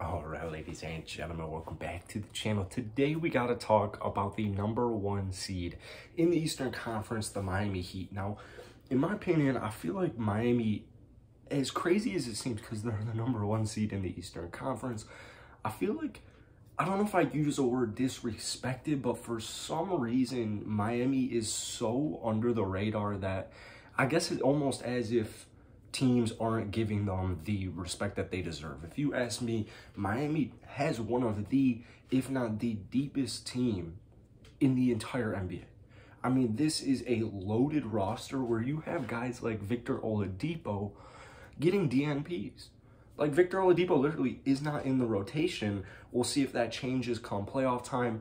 All right, ladies and gentlemen, welcome back to the channel. Today we got to talk about the #1 seed in the Eastern Conference, the Miami Heat. Now, in my opinion, I feel like Miami, as crazy as it seems because they're the #1 seed in the Eastern Conference, I feel like, I don't know if I use the word disrespected, but for some reason, Miami is so under the radar that I guess it's almost as if teams aren't giving them the respect that they deserve. If you ask me, Miami has one of the, if not the deepest team in the entire NBA. I mean, this is a loaded roster where you have guys like Victor Oladipo getting DNPs. Like, Victor Oladipo literally is not in the rotation. We'll see if that changes come playoff time.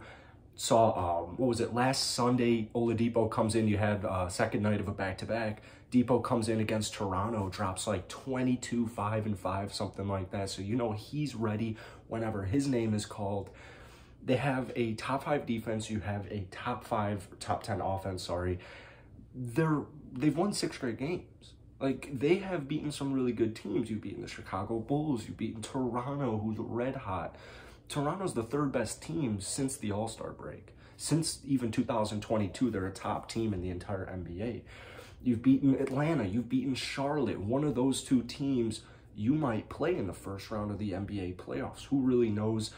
Saw, what was it, last Sunday, Oladipo comes in, you had second night of a back-to-back. Depot comes in against Toronto, drops like 22, 5 and 5, something like that. So you know he's ready whenever his name is called. They have a top 5 defense. You have a top 10 offense, sorry. They've won 6 straight games. Like, they have beaten some really good teams. You've beaten the Chicago Bulls. You've beaten Toronto, who's red hot. Toronto's the 3rd best team since the All-Star break. Since even 2022, they're a top team in the entire NBA. You've beaten Atlanta. You've beaten Charlotte. One of those 2 teams you might play in the first round of the NBA playoffs. Who really knows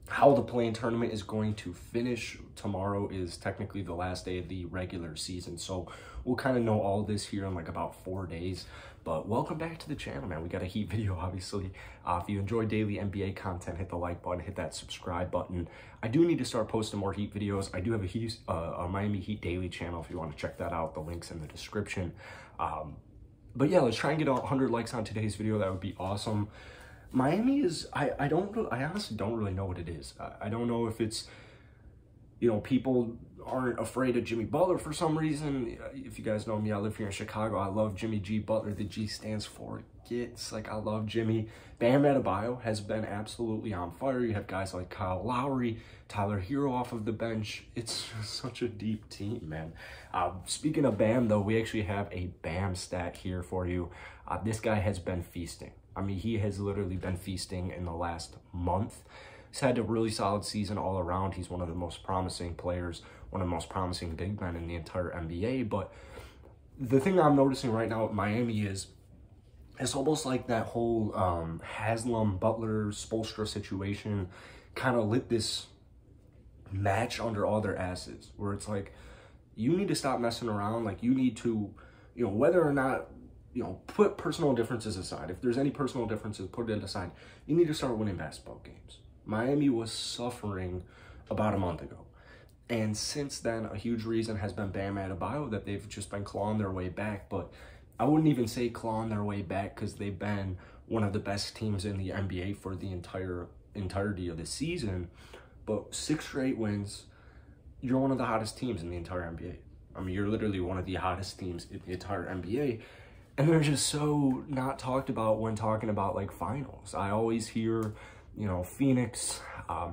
how the play-in tournament is going to finish? Tomorrow is technically the last day of the regular season. So we'll kind of know all this here in like about 4 days. But welcome back to the channel, man. We got a Heat video, obviously. If you enjoy daily NBA content, hit the like button, hit that subscribe button. I do need to start posting more Heat videos. I do have a Miami Heat daily channel if you want to check that out. The link's in the description. But yeah, let's try and get 100 likes on today's video. That would be awesome. Miami is, I honestly don't really know what it is. I don't know if it's, you know, people aren't afraid of Jimmy Butler for some reason. If you guys know me, I live here in Chicago. I love Jimmy G Butler. The G stands for gets. Like, I love Jimmy. Bam Adebayo has been absolutely on fire. You have guys like Kyle Lowry, Tyler Hero off of the bench. It's just such a deep team, man. Speaking of Bam, though, we actually have a Bam stat here for you. This guy has been feasting. I mean, he has literally been feasting in the last month. He's had a really solid season all around. He's one of the most promising players, one of the most promising big men in the entire NBA. But the thing I'm noticing right now at Miami is it's almost like that whole Haslam, Butler, Spoelstra situation kind of lit this match under all their asses, where it's like, you need to stop messing around. Like, you need to, you know, whether or not, you know, put personal differences aside. If there's any personal differences, put it aside. You need to start winning basketball games. Miami was suffering about a month ago. And since then, a huge reason has been Bam Adebayo, that they've just been clawing their way back. But I wouldn't even say clawing their way back, because they've been one of the best teams in the NBA for the entirety of the season. But 6 straight wins, you're one of the hottest teams in the entire NBA. I mean, you're literally one of the hottest teams in the entire NBA. And they're just so not talked about when talking about, like, finals. I always hear, you know, Phoenix,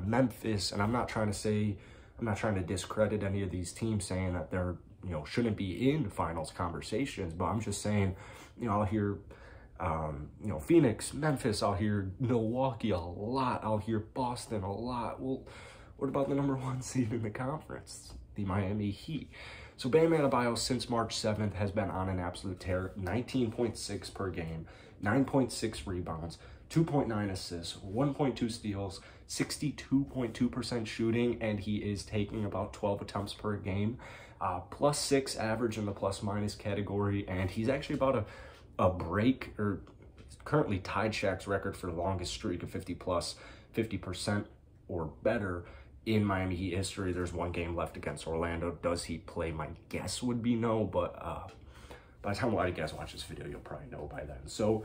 Memphis, and I'm not trying to discredit any of these teams saying that they're, you know, shouldn't be in finals conversations, but I'm just saying, you know, I'll hear, you know, Phoenix, Memphis, I'll hear Milwaukee a lot, I'll hear Boston a lot. Well, what about the #1 seed in the conference, the Miami Heat? So Bam Adebayo, since March 7th, has been on an absolute tear. 19.6 per game, 9.6 rebounds, 2.9 assists, 1.2 steals, 62.2% shooting, and he is taking about 12 attempts per game. +6 average in the plus-minus category, and he's actually about a break, or currently tied Shaq's record for the longest streak of 50% or better in Miami Heat history. There's 1 game left against Orlando. Does he play? My guess would be no, but by the time a lot of you guys watch this video, you'll probably know by then. So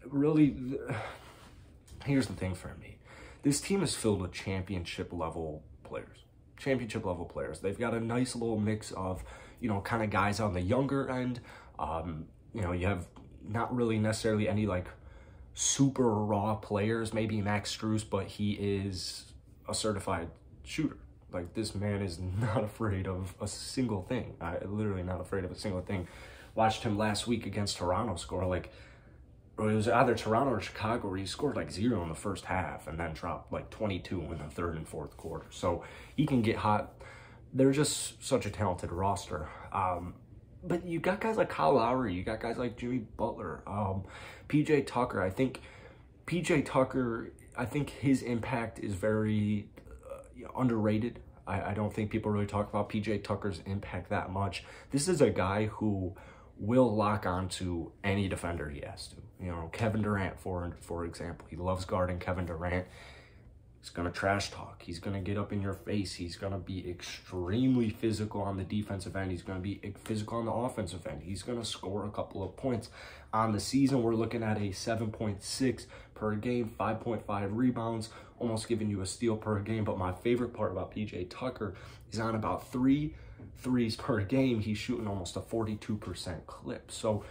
really, here's the thing for me. This team is filled with championship level players. They've got a nice little mix of, you know, kind of guys on the younger end. You know, you have not really necessarily any, like, super raw players, maybe Max Strus, but he is a certified shooter. Like, this man is not afraid of a single thing. Literally not afraid of a single thing. Watched him last week against Toronto score like or it was either Toronto or Chicago, where he scored like 0 in the first half and then dropped like 22 in the third and fourth quarter. So he can get hot. They're just such a talented roster. But you got guys like Kyle Lowry, you got guys like Jimmy Butler, PJ Tucker. I think PJ Tucker, I think his impact is very underrated. I don't think people really talk about PJ Tucker's impact that much. This is a guy who will lock onto any defender he has to. You know, Kevin Durant, for example. He loves guarding Kevin Durant. He's going to trash talk. He's going to get up in your face. He's going to be extremely physical on the defensive end. He's going to be physical on the offensive end. He's going to score a couple of points. On the season, we're looking at a 7.6 per game, 5.5 rebounds, almost giving you a steal per game. But my favorite part about PJ Tucker is on about 3 threes per game. He's shooting almost a 42% clip. So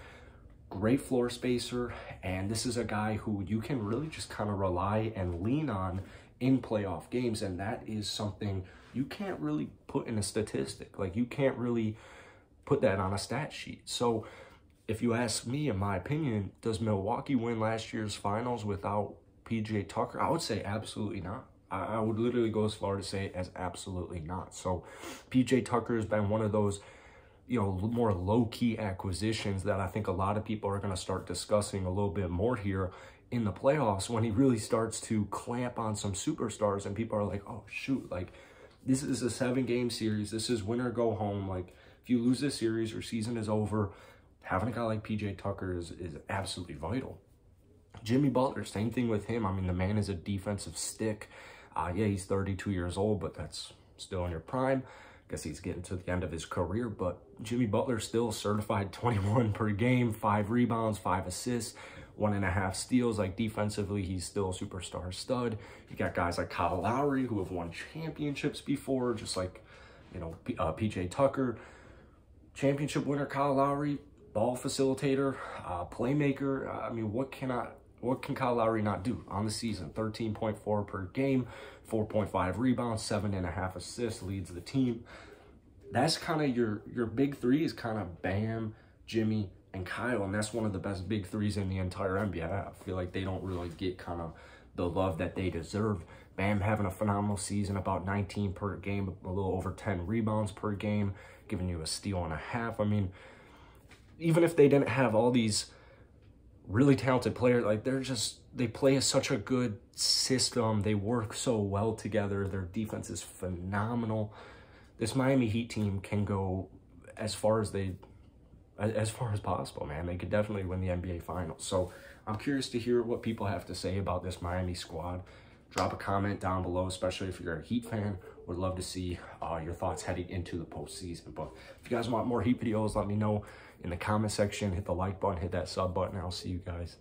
great floor spacer. And this is a guy who you can really just kind of rely and lean on in playoff games, and that is something you can't really put in a statistic. Like, you can't really put that on a stat sheet. So if you ask me, in my opinion, does Milwaukee win last year's finals without PJ Tucker? I would say absolutely not. I would literally go as far to say as absolutely not. So PJ Tucker has been one of those, you know, more low-key acquisitions that I think a lot of people are going to start discussing a little bit more here in the playoffs, when he really starts to clamp on some superstars and people are like, oh shoot, like this is a 7-game series. This is win or go home. Like, if you lose this series, your season is over. Having a guy like PJ Tucker is absolutely vital. Jimmy Butler, same thing with him. I mean, the man is a defensive stick. Yeah, he's 32 years old, but that's still in your prime. Guess he's getting to the end of his career, but Jimmy Butler still certified 21 per game, 5 rebounds, 5 assists, 1.5 steals. Like, defensively, he's still a superstar stud. You got guys like Kyle Lowry who have won championships before, just like, you know, PJ Tucker. Championship winner Kyle Lowry, ball facilitator, playmaker. I mean, what can Kyle Lowry not do on the season? 13.4 per game, 4.5 rebounds, 7.5 assists, leads the team. That's kind of your big three is kind of Bam, Jimmy, and Kyle, and that's one of the best big threes in the entire NBA. I feel like they don't really get kind of the love that they deserve. Bam having a phenomenal season, about 19 per game, a little over 10 rebounds per game, giving you a steal and a half. I mean, even if they didn't have all these really talented players, like they play such a good system. They work so well together. Their defense is phenomenal. This Miami Heat team can go as far as possible, man. They could definitely win the NBA Finals. So I'm curious to hear what people have to say about this Miami squad. Drop a comment down below, especially if you're a Heat fan. Would love to see your thoughts heading into the postseason. But if you guys want more Heat videos, let me know in the comment section. Hit the like button, hit that sub button, and I'll see you guys